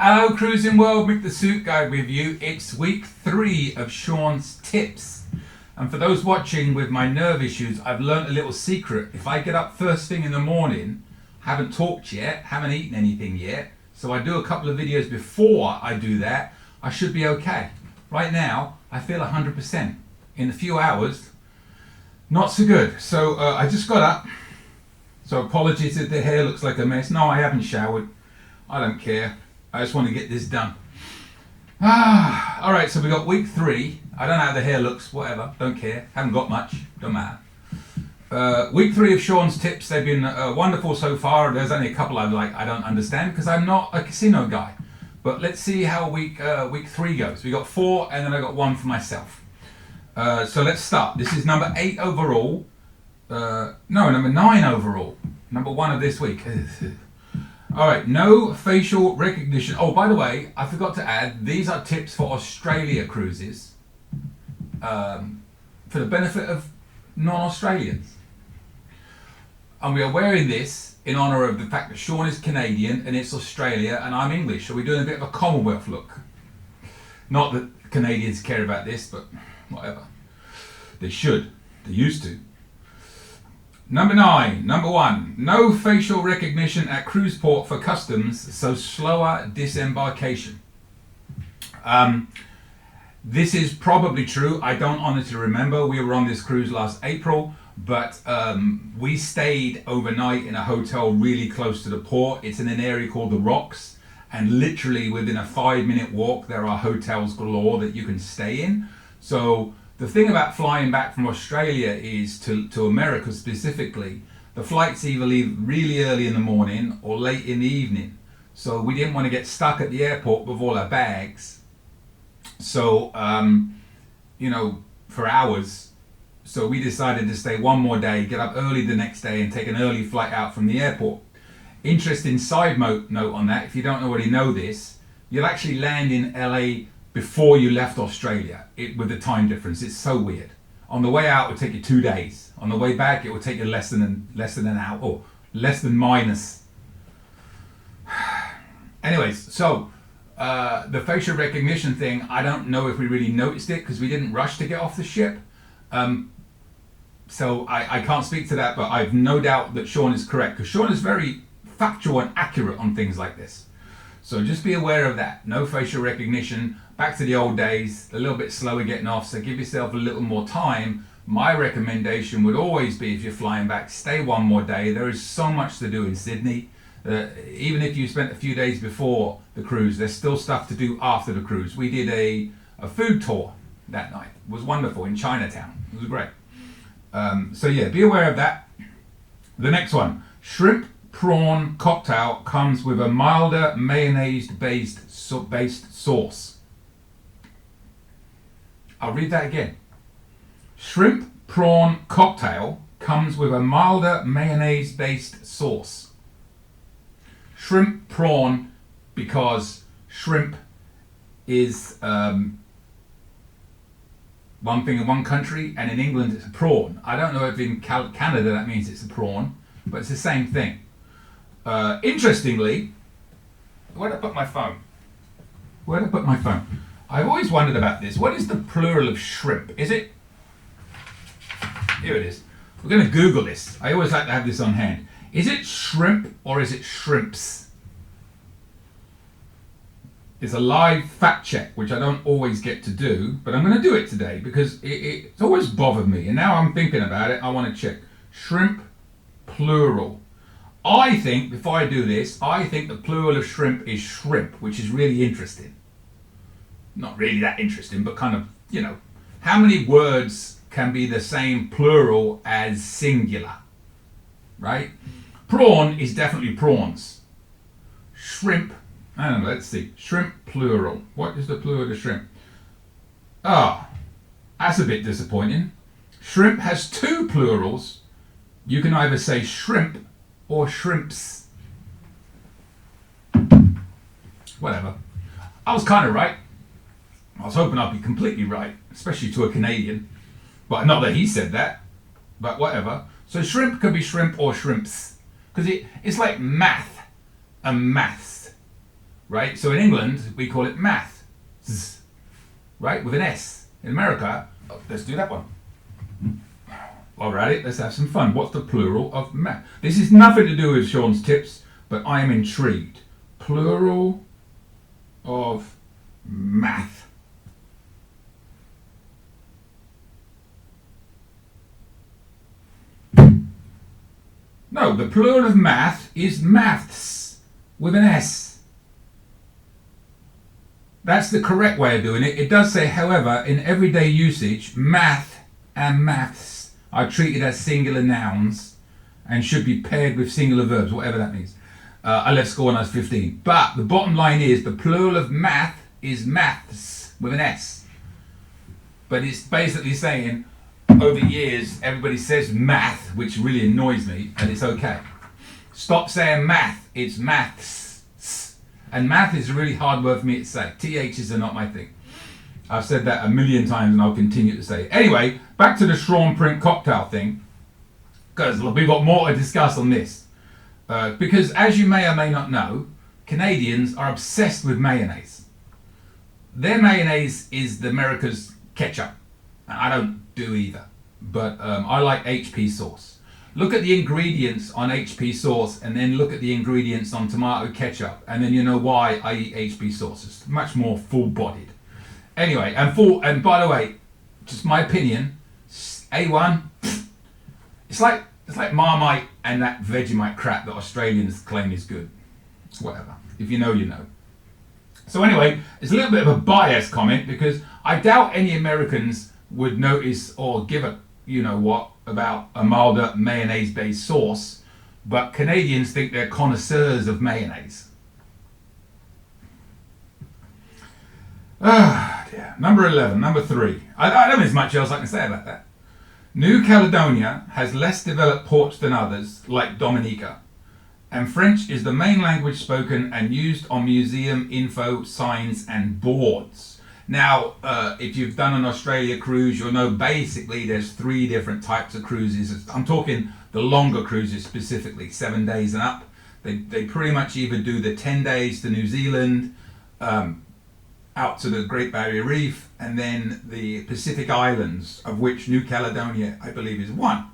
Hello Cruising World, Mick the Suit Guy with you. It's week 3 of Sean's tips. And for those watching with my nerve issues, I've learnt a little secret. If I get up first thing in the morning, haven't talked yet, haven't eaten anything yet, so I do a couple of videos before I do that, I should be okay. Right now, I feel 100%. In a few hours, not so good. So I just got up. So apologies if the hair looks like a mess. No, I haven't showered. I don't care. I just want to get this done. Alright, so we got week 3. I don't know how the hair looks, whatever, don't care. Haven't got much, don't matter. Week 3 of Sean's tips, they've been wonderful so far. There's only a couple I don't understand because I'm not a casino guy. But let's see how week 3 goes. We got 4 and then I got 1 for myself. So let's start. This is number 8 overall. No, number 9 overall. Number 1 of this week. Alright, no facial recognition. Oh, by the way, I forgot to add, these are tips for Australia cruises. For the benefit of non-Australians. And we are wearing this in honour of the fact that Sean is Canadian and it's Australia and I'm English. So we're doing a bit of a Commonwealth look. Not that Canadians care about this, but whatever. They should. They used to. Number 9, number 1, no facial recognition at cruise port for customs, so slower disembarkation. This is probably true. I don't honestly remember. We were on this cruise last April, but we stayed overnight in a hotel really close to the port. It's in an area called the Rocks, and literally within a 5-minute walk, there are hotels galore that you can stay in. So the thing about flying back from Australia is to America specifically, the flights either leave really early in the morning or late in the evening. So we didn't want to get stuck at the airport with all our bags. So, for hours. So we decided to stay one more day, get up early the next day and take an early flight out from the airport. Interesting side note on that, if you don't already know this, you'll actually land in LA before you left Australia, with the time difference. It's so weird. On the way out, it would take you 2 days. On the way back, it would take you less than an hour, or less than minus. Anyways, so the facial recognition thing, I don't know if we really noticed it because we didn't rush to get off the ship. So I can't speak to that, but I've no doubt that Sean is correct because Sean is very factual and accurate on things like this. So just be aware of that. No facial recognition. Back to the old days, a little bit slower getting off, so give yourself a little more time. My recommendation would always be, if you're flying back, stay one more day. There is so much to do in Sydney. Even if you spent a few days before the cruise, there's still stuff to do after the cruise. We did a food tour that night. It was wonderful in Chinatown. It was great. So yeah, be aware of that. The next one, shrimp prawn cocktail comes with a milder mayonnaise-based sauce. I'll read that again. Shrimp prawn cocktail comes with a milder mayonnaise-based sauce. Shrimp prawn because shrimp is one thing in one country, and in England it's a prawn. I don't know if in Canada that means it's a prawn, but it's the same thing. Interestingly, where did I put my phone? I've always wondered about this. What is the plural of shrimp? Is it? Here it is. We're going to Google this. I always like to have this on hand. Is it shrimp or is it shrimps? It's a live fact check, which I don't always get to do, but I'm going to do it today because it's always bothered me. And now I'm thinking about it, I want to check. Shrimp, plural. I think, before I do this, I think the plural of shrimp is shrimp, which is really interesting. Not really that interesting, but kind of, how many words can be the same plural as singular, right? Prawn is definitely prawns. Shrimp, I don't know, let's see. Shrimp plural. What is the plural of shrimp? That's a bit disappointing. Shrimp has 2 plurals. You can either say shrimp or shrimps. Whatever. I was kind of right. I was hoping I'd be completely right, especially to a Canadian. But not that he said that, but whatever. So shrimp could be shrimp or shrimps. Because it's like math and maths. right? So in England, we call it math, right, with an S. In America, let's do that one. Alrighty, let's have some fun. What's the plural of math? This is nothing to do with Sean's tips, but I am intrigued. Plural of math. No, the plural of math is maths with an S. That's the correct way of doing it. It does say, however, in everyday usage, math and maths are treated as singular nouns and should be paired with singular verbs, whatever that means. I left school when I was 15. But the bottom line is the plural of math is maths with an S. But it's basically saying, over years, everybody says math, which really annoys me, and it's okay. Stop saying math, it's maths. And math is a really hard word for me to say. THs are not my thing. I've said that a million times and I'll continue to say it. Anyway, back to the Sean print cocktail thing, because we've got more to discuss on this. Because as you may or may not know, Canadians are obsessed with mayonnaise. Their mayonnaise is the America's ketchup. And I don't do either. But I like HP sauce. Look at the ingredients on HP sauce and then look at the ingredients on tomato ketchup. And then you know why I eat HP sauce. It's much more full-bodied. Anyway, and by the way, just my opinion, A1, it's like Marmite and that Vegemite crap that Australians claim is good. Whatever. If you know, you know. So anyway, it's a little bit of a biased comment because I doubt any Americans would notice or give a you know what about a milder mayonnaise-based sauce, but Canadians think they're connoisseurs of mayonnaise. Ah, dear. Number 11, number 3. I don't think there's much else I can say about that. New Caledonia has less developed ports than others, like Dominica, and French is the main language spoken and used on museum info, signs and boards. Now, if you've done an Australia cruise, you'll know basically there's 3 different types of cruises. I'm talking the longer cruises specifically, 7 days and up. They pretty much either do the 10 days to New Zealand, out to the Great Barrier Reef, and then the Pacific Islands, of which New Caledonia, I believe, is one.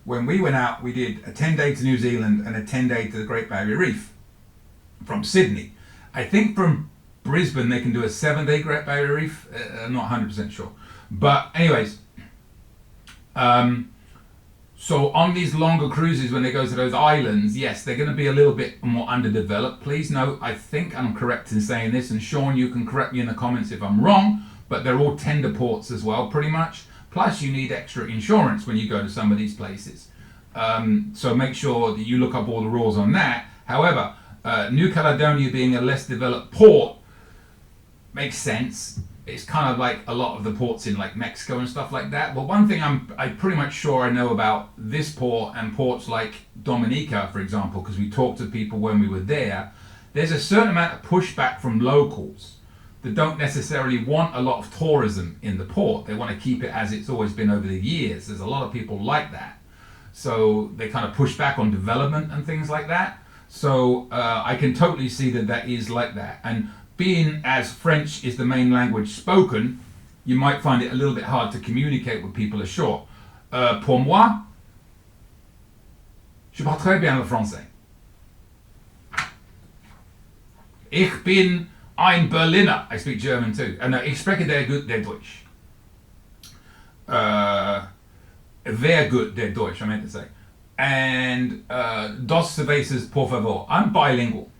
When we went out, we did a 10-day to New Zealand and a 10-day to the Great Barrier Reef from Sydney. I think from Brisbane they can do a 7-day Great Barrier Reef. I'm not 100% sure. But anyways, so on these longer cruises when they go to those islands, yes, they're going to be a little bit more underdeveloped. Please note, I think I'm correct in saying this, and Sean, you can correct me in the comments if I'm wrong, but they're all tender ports as well, pretty much. Plus you need extra insurance when you go to some of these places. So make sure that you look up all the rules on that. However, New Caledonia being a less developed port makes sense. It's kind of like a lot of the ports in like Mexico and stuff like that. But one thing I'm pretty much sure I know about this port and ports like Dominica, for example, because we talked to people when we were there, there's a certain amount of pushback from locals that don't necessarily want a lot of tourism in the port. They want to keep it as it's always been over the years. There's a lot of people like that. So they kind of push back on development and things like that. So I can totally see that that is like that. And being as French is the main language spoken, you might find it a little bit hard to communicate with people ashore. Pour moi, je parle très bien le français. Ich bin ein Berliner. I speak German too. No, ich spreche sehr gut der Deutsch. Very good der Deutsch, I meant to say. And dos cervezas, por favor. I'm bilingual.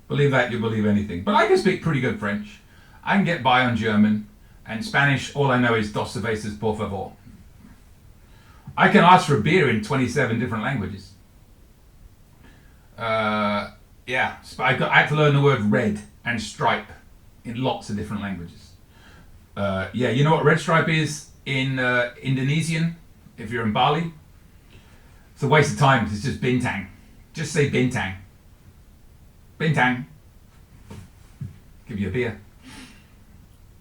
Believe that, you believe anything. But I can speak pretty good French. I can get by on German. And Spanish, all I know is dos cervezas, por favor. I can ask for a beer in 27 different languages. Yeah, I had to learn the word red and stripe in lots of different languages. Yeah, you know what red stripe is in Indonesian, if you're in Bali? It's a waste of time, it's just bintang. Just say bintang. Bintang. Give you a beer.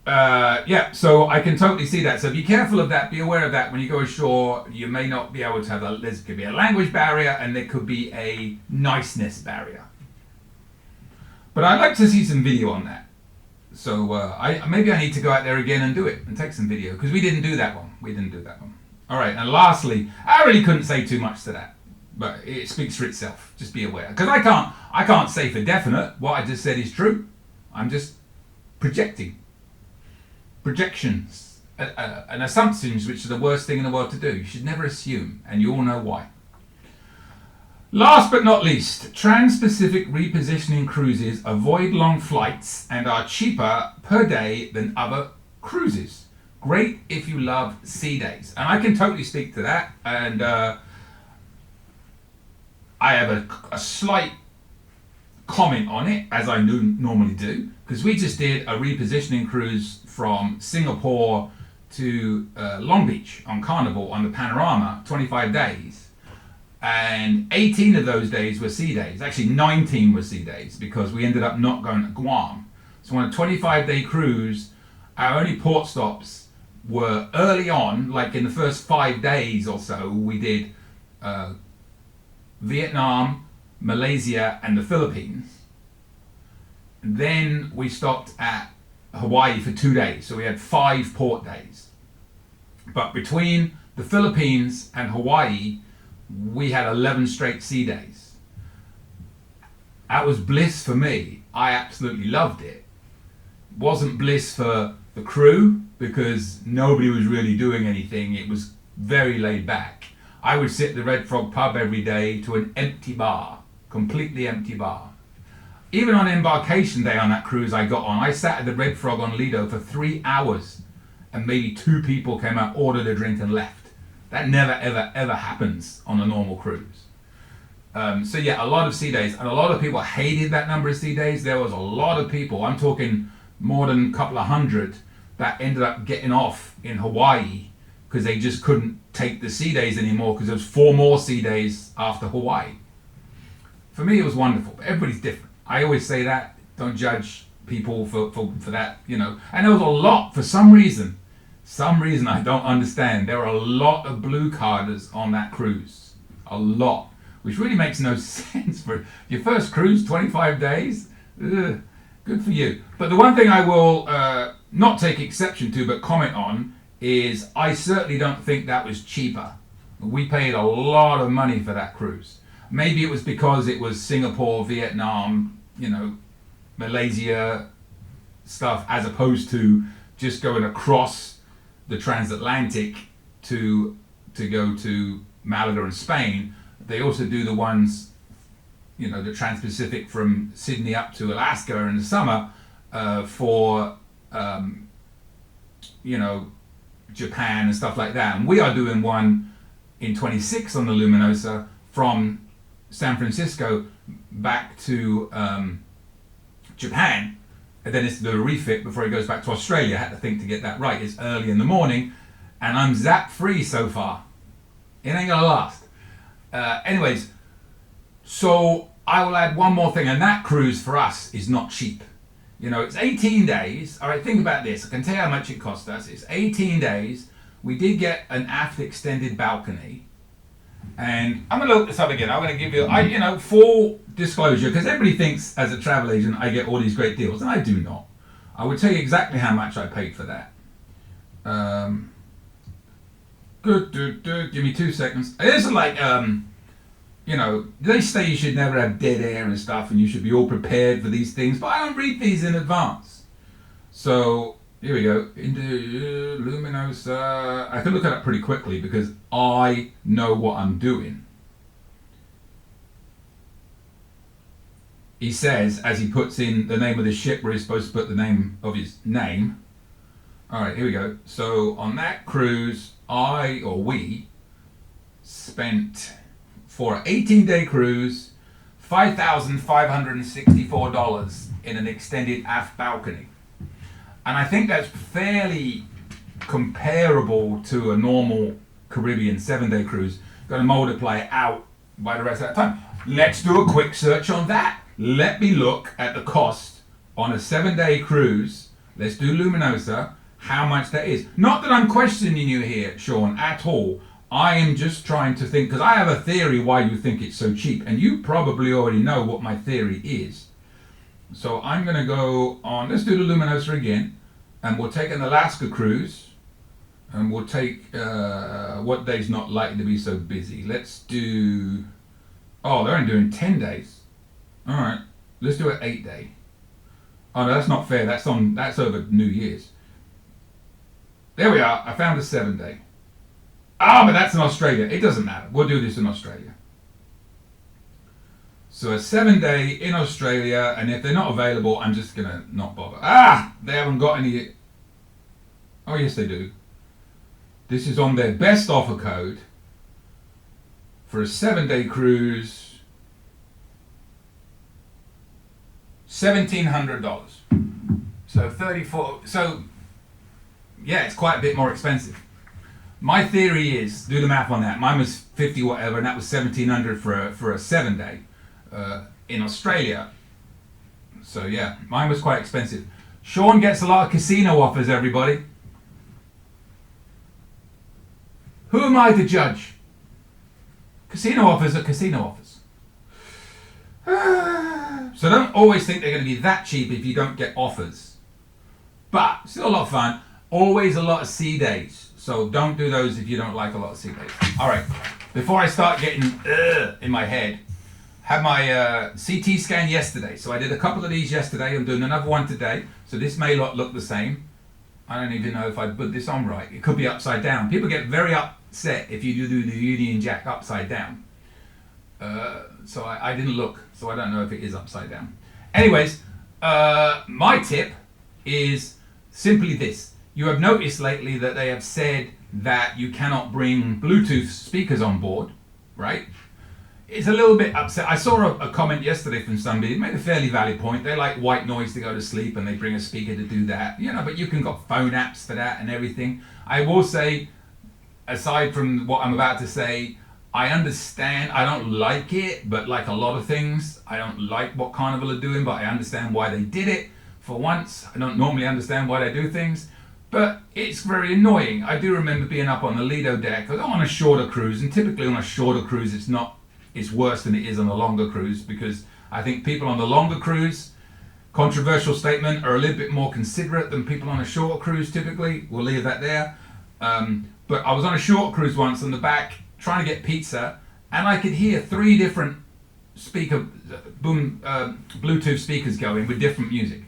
Yeah, so I can totally see that. So be careful of that, be aware of that. When you go ashore, you may not be able to have there could be a language barrier and there could be a niceness barrier. But I'd like to see some video on that. So maybe I need to go out there again and do it and take some video, because we didn't do that one. All right, and lastly, I really couldn't say too much to that, but it speaks for itself. Just be aware, because I can't say for definite what I just said is true. I'm just projections and assumptions, which are the worst thing in the world to do. You should never assume, and you all know why. Last but not least, trans-Pacific repositioning cruises avoid long flights and are cheaper per day than other cruises. Great if you love sea days. And I can totally speak to that. And I have a slight comment on it, as I normally do, because we just did a repositioning cruise from Singapore to Long Beach on Carnival on the Panorama, 25 days. And 18 of those days were sea days. Actually, 19 were sea days, because we ended up not going to Guam. So on a 25-day cruise, our only port stops were early on, like in the first 5 days or so. We did Vietnam, Malaysia, and the Philippines. Then we stopped at Hawaii for 2 days. So we had 5 port days. But between the Philippines and Hawaii, we had 11 straight sea days. That was bliss for me. I absolutely loved it. Wasn't bliss for the crew, because nobody was really doing anything. It was very laid back. I would sit at the Red Frog pub every day to an empty bar, completely empty bar. Even on embarkation day on that cruise I got on, I sat at the Red Frog on Lido for 3 hours, and maybe 2 people came out, ordered a drink, and left. That never, ever, ever happens on a normal cruise. So yeah, a lot of sea days, and a lot of people hated that number of sea days. There was a lot of people, I'm talking more than a couple of hundred, that ended up getting off in Hawaii because they just couldn't take the sea days anymore, because there was 4 more sea days after Hawaii. For me, it was wonderful, but everybody's different. I always say that, don't judge people for that, you know. And there was a lot, for some reason I don't understand, there were a lot of blue carders on that cruise. A lot. Which really makes no sense for your first cruise, 25 days. Ugh, good for you. But the one thing I will not take exception to, but comment on, is I certainly don't think that was cheaper. We paid a lot of money for that cruise. Maybe it was because it was Singapore, Vietnam, you know, Malaysia stuff, as opposed to just going across the transatlantic to go to Malaga and Spain. They also do the ones, you know, the Trans-Pacific from Sydney up to Alaska in the summer for, you know, Japan and stuff like that. And we are doing one in 26 on the Luminosa from San Francisco back to Japan. And then it's the refit before he goes back to Australia. I had to think to get that right. It's early in the morning, and I'm zap free so far. It ain't gonna last. Anyways, so I will add one more thing, and that cruise for us is not cheap. You know, it's 18 days. All right, think about this. I can tell you how much it cost us. It's 18 days. We did get an aft extended balcony. And I'm going to look this up again. I'm going to give you, full disclosure, because everybody thinks as a travel agent I get all these great deals, and I do not. I will tell you exactly how much I paid for that. Give me 2 seconds. It's like, they say you should never have dead air and stuff, and you should be all prepared for these things, but I don't read these in advance. So here we go. Into Luminosa. I can look it up pretty quickly because I know what I'm doing. He says, as he puts in the name of the ship where he's supposed to put the name of his name. All right, here we go. So on that cruise, we spent, for an 18-day cruise, $5,564 in an extended aft balcony. And I think that's fairly comparable to a normal Caribbean 7-day cruise. Going to multiply it out by the rest of that time. Let's do a quick search on that. Let me look at the cost on a 7-day cruise. Let's do Luminosa, how much that is. Not that I'm questioning you here, Sean, at all. I am just trying to think, because I have a theory why you think it's so cheap, and you probably already know what my theory is. So I'm going to go on, let's do the Luminosa again, and we'll take an Alaska cruise, and we'll take, what day's not likely to be so busy. Let's do, oh, they're only doing 10 days. All right, let's do an 8-day. Oh no, that's not fair, that's over New Year's. There we are, I found a 7-day. Ah, but that's in Australia, it doesn't matter, we'll do this in Australia. So a 7-day in Australia, and if they're not available, I'm just gonna not bother. Ah, they haven't got any. Oh yes, they do. This is on their best offer code for a 7-day cruise. $1,700. So 34. So yeah, it's quite a bit more expensive. My theory is, do the math on that. Mine was 50 whatever, and that was 1,700 for a 7-day. In Australia. So yeah, mine was quite expensive. Sean gets a lot of casino offers, everybody. Who am I to judge? Casino offers are casino offers. So don't always think they're going to be that cheap if you don't get offers. But still a lot of fun. Always a lot of sea days. So don't do those if you don't like a lot of sea days. Alright, before I start getting in my head, had my CT scan yesterday. So I did a couple of these yesterday. I'm doing another one today. So this may not look the same. I don't even know if I put this on right. It could be upside down. People get very upset if you do the Union Jack upside down. So I didn't look. So I don't know if it is upside down. Anyways, my tip is simply this. You have noticed lately that they have said that you cannot bring Bluetooth speakers on board, right? It's a little bit upset. I saw a comment yesterday from somebody. It made a fairly valid point. They like white noise to go to sleep, and they bring a speaker to do that. You know, but you can got phone apps for that and everything. I will say, aside from what I'm about to say, I understand. I don't like it, but like a lot of things, I don't like what Carnival are doing, but I understand why they did it. For once, I don't normally understand why they do things, but it's very annoying. I do remember being up on the Lido deck on a shorter cruise, and typically on a shorter cruise, it's worse than it is on a longer cruise, because I think people on the longer cruise, controversial statement, are a little bit more considerate than people on a shorter cruise typically. We'll leave that there. But I was on a short cruise once on the back trying to get pizza, and I could hear 3 different Bluetooth speakers going with different music.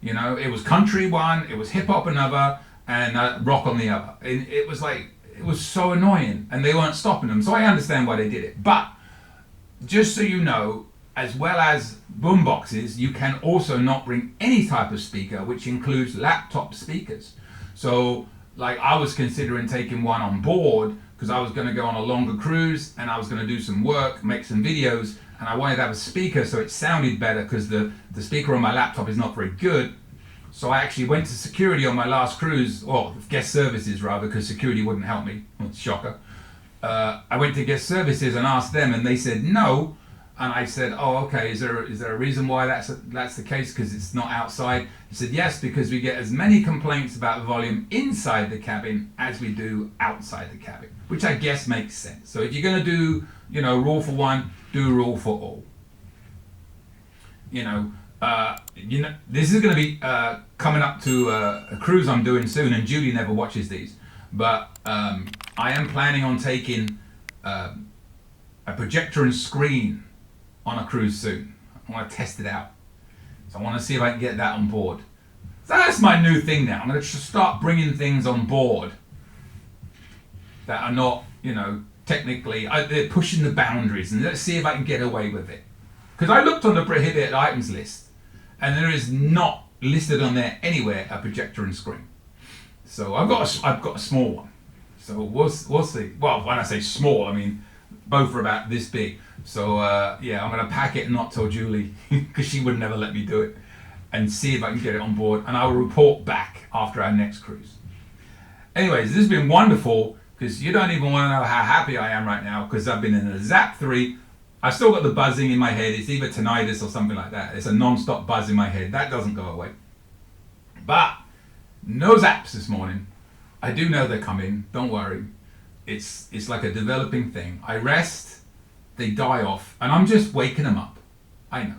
You know, it was country one, it was hip hop another, and rock on the other. It was like, it was so annoying, and they weren't stopping them. So I understand why they did it. But just so you know, as well as boom boxes, you can also not bring any type of speaker, which includes laptop speakers. So like I was considering taking one on board because I was going to go on a longer cruise and I was going to do some work, make some videos, and I wanted to have a speaker so it sounded better, because the speaker on my laptop is not very good. So I actually went to security on my last cruise, or guest services rather, because security wouldn't help me. Well, shocker. I went to guest services and asked them, and they said no. And I said, oh, okay, is there a reason why that's the case, because it's not outside? He said, yes, because we get as many complaints about the volume inside the cabin as we do outside the cabin, which I guess makes sense. So if you're going to do, rule for one, do rule for all. This is going to be coming up to a cruise I'm doing soon, and Julie never watches these, but I am planning on taking a projector and screen on a cruise soon. I want to test it out, so I want to see if I can get that on board. So that's my new thing now. I'm going to start bringing things on board that are not, technically, they're pushing the boundaries, and let's see if I can get away with it. Because I looked on the prohibited items list, and there is not listed on there anywhere a projector and screen. So I've got a small one. So we'll see. Well, when I say small, I mean both are about this big. So I'm going to pack it and not tell Julie, because she would never let me do it, and see if I can get it on board, and I will report back after our next cruise. Anyways, this has been wonderful, because you don't even want to know how happy I am right now, because I've been in a Zap 3. I've still got the buzzing in my head. It's either tinnitus or something like that. It's a non-stop buzz in my head. That doesn't go away. But no zaps this morning. I do know they're coming. Don't worry. It's like a developing thing. I rest, they die off, and I'm just waking them up. I know.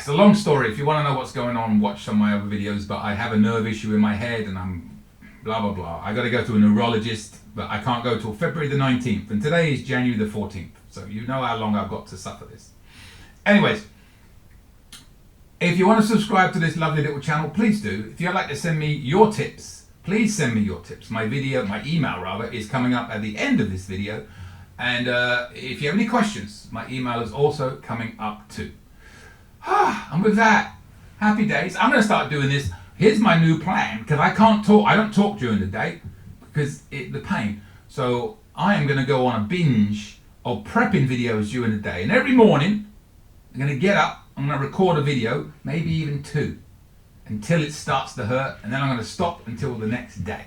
a long story. If you want to know what's going on, watch some of my other videos. But I have a nerve issue in my head, and I'm blah blah blah. I got to go to a neurologist, but I can't go till February the 19th, and today is January the 14th. So you know how long I've got to suffer this. Anyways, if you want to subscribe to this lovely little channel, please do. If you'd like to send me your tips, please send me your tips. My email rather, is coming up at the end of this video. And if you have any questions, my email is also coming up too. And with that, happy days. I'm going to start doing this. Here's my new plan, because I can't talk. I don't talk during the day because the pain. So I am going to go on a binge of prepping videos during the day. And every morning, I'm going to get up. I'm going to record a video, maybe even 2, until it starts to hurt, and then I'm going to stop until the next day.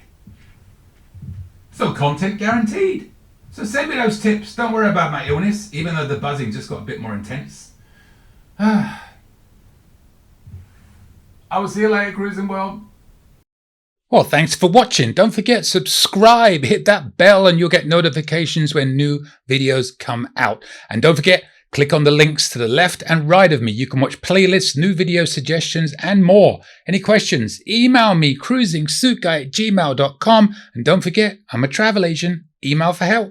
So content guaranteed. So send me those tips. Don't worry about my illness, even though the buzzing just got a bit more intense. I will see you later, Cruising World. Well, thanks for watching. Don't forget, subscribe, hit that bell, and you'll get notifications when new videos come out. And don't forget, click on the links to the left and right of me. You can watch playlists, new video suggestions, and more. Any questions? Email me, cruisingsuitguy@gmail.com. And don't forget, I'm a travel agent. Email for help.